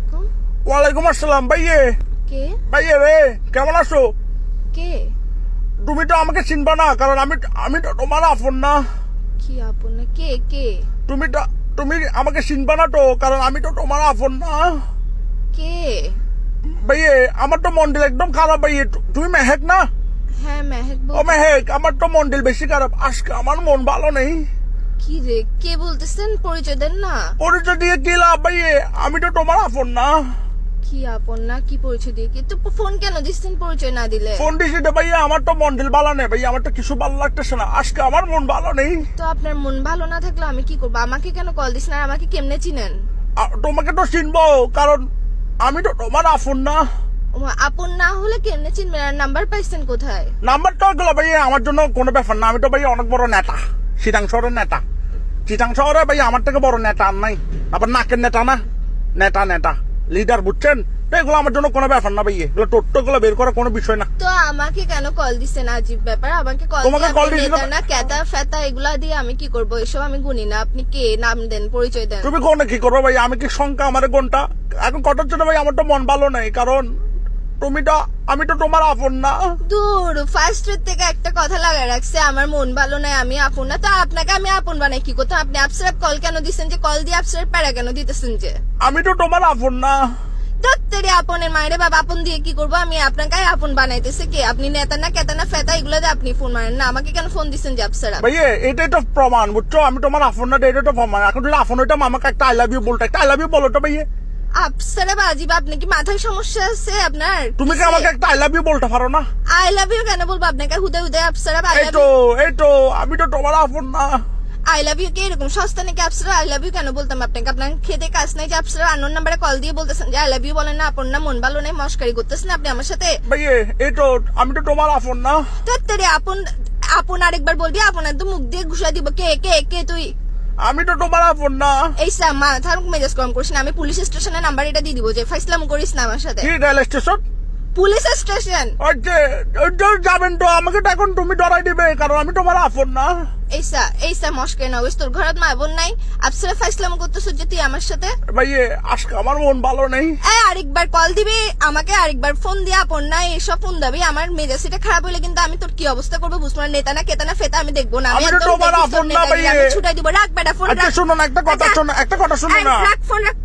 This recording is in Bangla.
আলাইকুম। ওয়ালাইকুম আসসালাম। ভাইয়ে কে? ভাইয়ে রে, কেমন আছো? কে? তুমি তো আমাকে চিনবা না, কারণ আমি তো তোমার আপন না। কি আপন না? কে কে? তুমি আমাকে চিনবা না তো, কারণ আমি তো তোমার আপন না। কে? ভাইয়ে আমার তো মন্ডল একদম খারাপ। ভাইয়ে তুমি মেহেক না? হ্যাঁ মেহেক ও বল। মেহেক, আমার তো মন্ডল বেশি খারাপ। আজকে আমার মন ভালো নেই। কি রে, কে বলতেছেন? পরিচয় দেন না। পরিচয় দিয়ে কি লাভ ভাইয়ে? আমি তো তোমার আপন না। কি আপন না? কি পরিচয় দিয়ে? কি তো ফোন কেন দিচ্ছেন পরিচয় না দিলে? ফোন দিছি রে ভাইয়া, আমার তো মন্ডল ভালো নেই ভাইয়া, আমার তো কিছু ভালো লাগতেছে না। আজকে আমার মন ভালো নেই। তো আপনার মন ভালো না থাকলে আমি কি করবো? আমাকে কেন কল দিচ্ছেন আর আমাকে কেমনে চিনেন? তোমাকে তো চিনবো, কারণ আমি তো তোমার আপন না। আপন না হলে কেমনে চিনবেন? আর নাম্বার পাইছেন কোথায়? নাম্বারটা গেলো ভাইয়া, আমার জন্য কোনো ব্যাপার না। আমি তো ভাইয়া অনেক বড় নেতা, চিটাং শহরের নেতা। চিটাং শহরে ভাইয়া আমার থেকে বড় নেতা আর নাই। আবার নাকের নেতা না, নেতা লিডার, বুঝছেন? তো এগুলো আমার জন্য কোনো ব্যাপার না ভাইয়া, এগুলো টোট্টো গুলো বের করা কোনো বিষয় না। তো আমাকে কেন কল দিচ্ছেন? আজীব ব্যাপার। আমাকে কল তোমাকে দিয়ে call আপনি দিয়েছি নেতা না ক্যাতা ফেতা এগুলা দিয়ে আমি কি করবো? এসব আমি গুনি না। আপনি কে? নাম দেন, পরিচয় দেন। তুমি কোনে কি করবো ভাইয়া? আমি কি সংখ্যা আমার কোনটা এখন কটার জন্য ভাই? আমার তো মন ভালো নাই, কারণ আমি তো তোমার আপন না। দূর, ফার্স্টের থেকে একটা কথা লাগায় রাখছে, আমার মন ভালো নাই, আমি আপন না। তো আপনাকে আমি আপন বানাই কি করতাম? আপনি আপসারাপ কল কেন দিচ্ছেন? যে কল দিয়ে আপসারাপ প্যারা কেন দিতেছেন? যে আমি তো তোমার আপন না। দত্তেরি আপনের মায়েরে বাবা, আপন দিয়ে কি করবো? আমি আপনাকে আপন বানাইতেছে কে? আপনি নেতা না কেতা না ফেতা এগুলো দিয়ে আপনি ফোন মারেন না। আমাকে কেন ফোন দিচ্ছেন যে আপসারাপ? ভাইয়া এটাই তো প্রমাণ, বুঝছো? আমি তোমার আপন না, এটাই তো প্রমাণ। এখন যদি আপন হইতাম আমাকে একটা আই লাভ ইউ বলতো, একটা আই লাভ ইউ বলো তো ভাইয়া। আপসারাপ আজিব, আপনি কি মাথায় সমস্যা আছে আপনার? তুমি কি আমাকে একটা আই লাভ ইউ বলতে পারো না? আই লাভ ইউ কেন বলবো আপনাকে? হুদে হুদে আপসারাপ আই লাভ এই তো আমি তো তোমার আপন না। আই লাভ ইউ কে এরকম সস্তা নাকি? আপসারা আই লাভ ইউ কেন বলতাম আপনাকে? আপনার খেতে কাজ নাই যে আপসারা আননোন নাম্বারে কল দিয়ে বলতেছেন যে আই লাভ ইউ বলেন না? আপন না, মন ভালো নাই, মস্কারি করতেছেন আপনি আমার সাথে। ভাইয়া এই তো আমি তো তোমার আপন না। তোর আপন আপন আরেকবার বলবি, আপন একদম মুখ দিয়ে ঘুষা দিব। কে কে কে তুই? আমি তো তোমার আপন না। এই মাথার মেজাজ কম করিস না। আমি পুলিশ স্টেশনের নাম্বার এটা দিয়ে দিব, যে ফাইসলাম করিস না আমার সাথে। কি রেল স্টেশন? Police station. ওই যে যাবেন তো, আমাকে তো এখন তুমি ডরাই দিবে, কারণ আমি তোমার আপন না। এইসা মস্কারি না হইস। তোর ঘরত মা বোন নাই? আপসারা ফাইসলাম করতেছ যে তুই আমার সাথে? ভাইয়া আজকে আমার মন ভালো নেই। আরেকবার কল দিবি আমাকে, আরেকবার ফোন দিয়ে আপন না এসব ফোন দাবি। আমার মেজাজটা খারাপ হইলে কিন্তু আমি তোর কি অবস্থা করবো বুঝবো না। নেতা না কেতা না ফেতা আমি দেখবো না। আমি তো তোমার আপন না ভাইয়া। ছুটাই দিব। রাখ বেটা ফোন, আচ্ছা শোনো না, একটা কথা শোনো না। রাখ ফোন, রাখ।